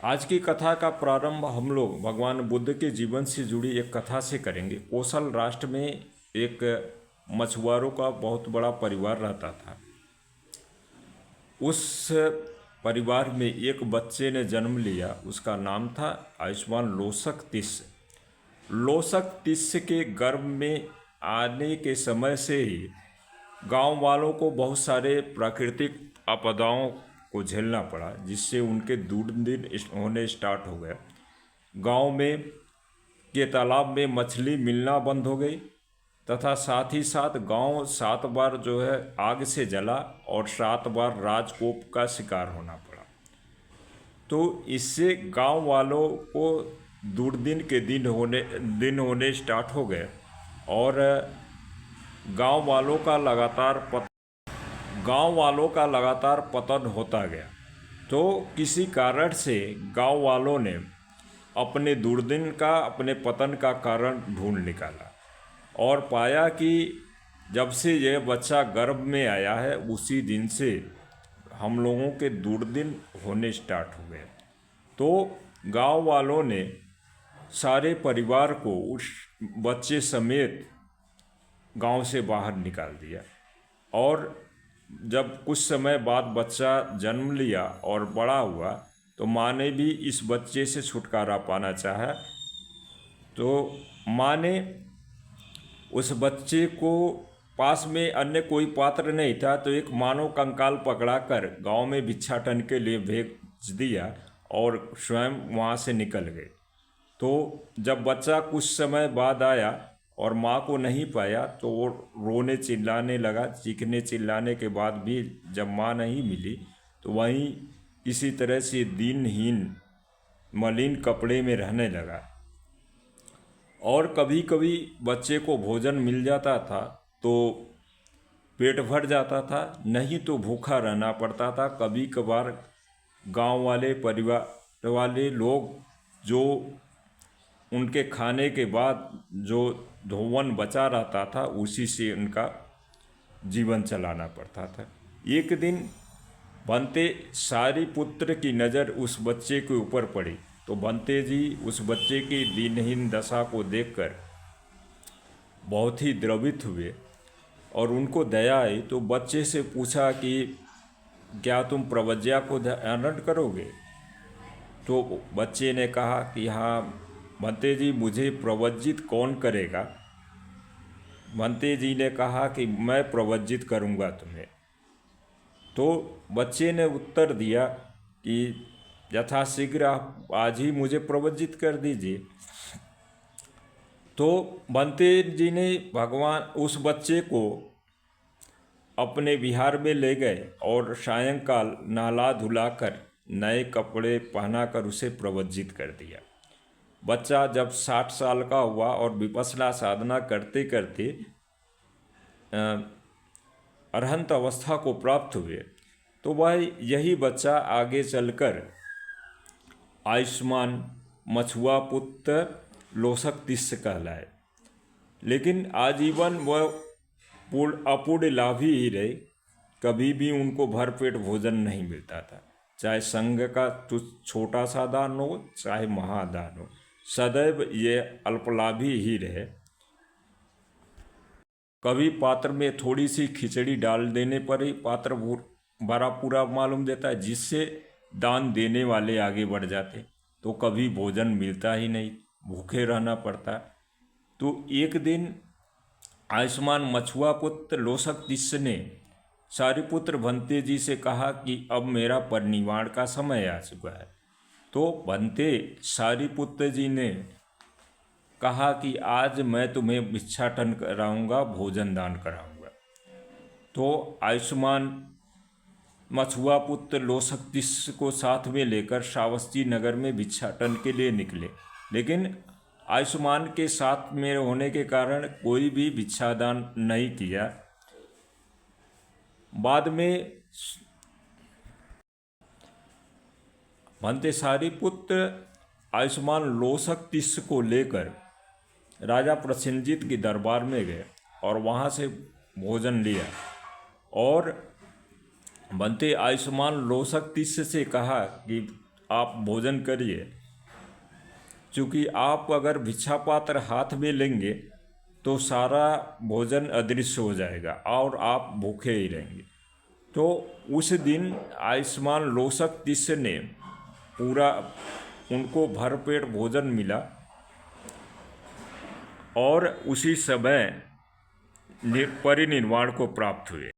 आज की कथा का प्रारंभ हम लोग भगवान बुद्ध के जीवन से जुड़ी एक कथा से करेंगे। कोसल राष्ट्र में एक मछुआरों का बहुत बड़ा परिवार रहता था। उस परिवार में एक बच्चे ने जन्म लिया, उसका नाम था आयुष्मान लोसक तिस्स। लोसक तिस्स के गर्भ में आने के समय से ही गांव वालों को बहुत सारे प्राकृतिक आपदाओं को झेलना पड़ा, जिससे उनके दुर्दिन होने स्टार्ट हो गए। गांव में के तालाब में मछली मिलना बंद हो गई तथा साथ ही साथ गांव 7 बार जो है आग से जला और 7 बार राजकोप का शिकार होना पड़ा। तो इससे गांव वालों को दुर्दिन के दिन होने स्टार्ट हो गए और गांव वालों का लगातार पतन होता गया। तो किसी कारण से गांव वालों ने अपने पतन का कारण ढूंढ निकाला और पाया कि जब से यह बच्चा गर्भ में आया है उसी दिन से हम लोगों के दुर्दिन होने स्टार्ट हुए। तो गांव वालों ने सारे परिवार को उस बच्चे समेत गांव से बाहर निकाल दिया। और जब कुछ समय बाद बच्चा जन्म लिया और बड़ा हुआ तो माँ ने भी इस बच्चे से छुटकारा पाना चाहा। तो माँ ने उस बच्चे को, पास में अन्य कोई पात्र नहीं था, तो एक मानव कंकाल पकड़ाकर गांव में भिक्षाटन के लिए भेज दिया और स्वयं वहाँ से निकल गए। तो जब बच्चा कुछ समय बाद आया और माँ को नहीं पाया तो वो रोने चिल्लाने लगा। चीखने चिल्लाने के बाद भी जब माँ नहीं मिली तो वहीं किसी तरह से दीनहीन मलिन कपड़े में रहने लगा। और कभी कभी बच्चे को भोजन मिल जाता था तो पेट भर जाता था, नहीं तो भूखा रहना पड़ता था। कभी कभार गांव वाले परिवार वाले लोग जो उनके खाने के बाद जो धोवन बचा रहता था उसी से उनका जीवन चलाना पड़ता था। एक दिन बंते सारिपुत्र की नज़र उस बच्चे के ऊपर पड़ी तो बंते जी उस बच्चे की दीनहीन दशा को देखकर बहुत ही द्रवित हुए और उनको दया आई। तो बच्चे से पूछा कि क्या तुम प्रवज्ञा को धारण करोगे? तो बच्चे ने कहा कि हाँ बंते जी, मुझे प्रवज्जित कौन करेगा? बंते जी ने कहा कि मैं प्रवज्जित करूँगा तुम्हें। तो बच्चे ने उत्तर दिया कि यथाशीघ्र आप आज ही मुझे प्रवज्जित कर दीजिए। तो बंते जी ने उस बच्चे को अपने विहार में ले गए और सायंकाल नहला धुलाकर नए कपड़े पहनाकर उसे प्रवज्जित कर दिया। बच्चा जब 60 साल का हुआ और विपश्यना साधना करते करते अरहंत अवस्था को प्राप्त हुए तो वह यही बच्चा आगे चलकर आयुष्मान मछुआ पुत्र लोसक तिस्स कहलाए। लेकिन आजीवन वह अपूर्ण लाभी ही रहे। कभी भी उनको भरपेट भोजन नहीं मिलता था, चाहे संघ का छोटा सा दान हो चाहे महादान हो, सदैव ये अल्पलाभी ही रहे। कभी पात्र में थोड़ी सी खिचड़ी डाल देने पर ही पात्र भरा पूरा मालूम देता है, जिससे दान देने वाले आगे बढ़ जाते। तो कभी भोजन मिलता ही नहीं, भूखे रहना पड़ता। तो एक दिन आयुष्मान मछुआ पुत्र लोसक तिस्स ने सारिपुत्र भंते जी से कहा कि अब मेरा परिनिर्वाण का समय आ चुका है। तो भंते सारिपुत्र जी ने कहा कि आज मैं तुम्हें भिक्षाटन कराऊंगा, भोजन दान कराऊंगा। तो आयुष्मान मछुआ पुत्र लोसक तिस्स को साथ में लेकर श्रावस्ती नगर में भिक्षाटन के लिए निकले। लेकिन आयुष्मान के साथ में होने के कारण कोई भी भिक्षादान नहीं किया। बाद में भंते सारिपुत्र आयुष्मान लोसक तिस्स को लेकर राजा प्रसेनजीत के दरबार में गए और वहाँ से भोजन लिया। और बंते आयुष्मान लोसक तिस्स से कहा कि आप भोजन करिए, क्योंकि आप अगर भिक्षा पात्र हाथ में लेंगे तो सारा भोजन अदृश्य हो जाएगा और आप भूखे ही रहेंगे। तो उस दिन आयुष्मान लोसक तिस्य ने पूरा उनको भरपेट भोजन मिला और उसी समय परिनिर्वाण को प्राप्त हुए।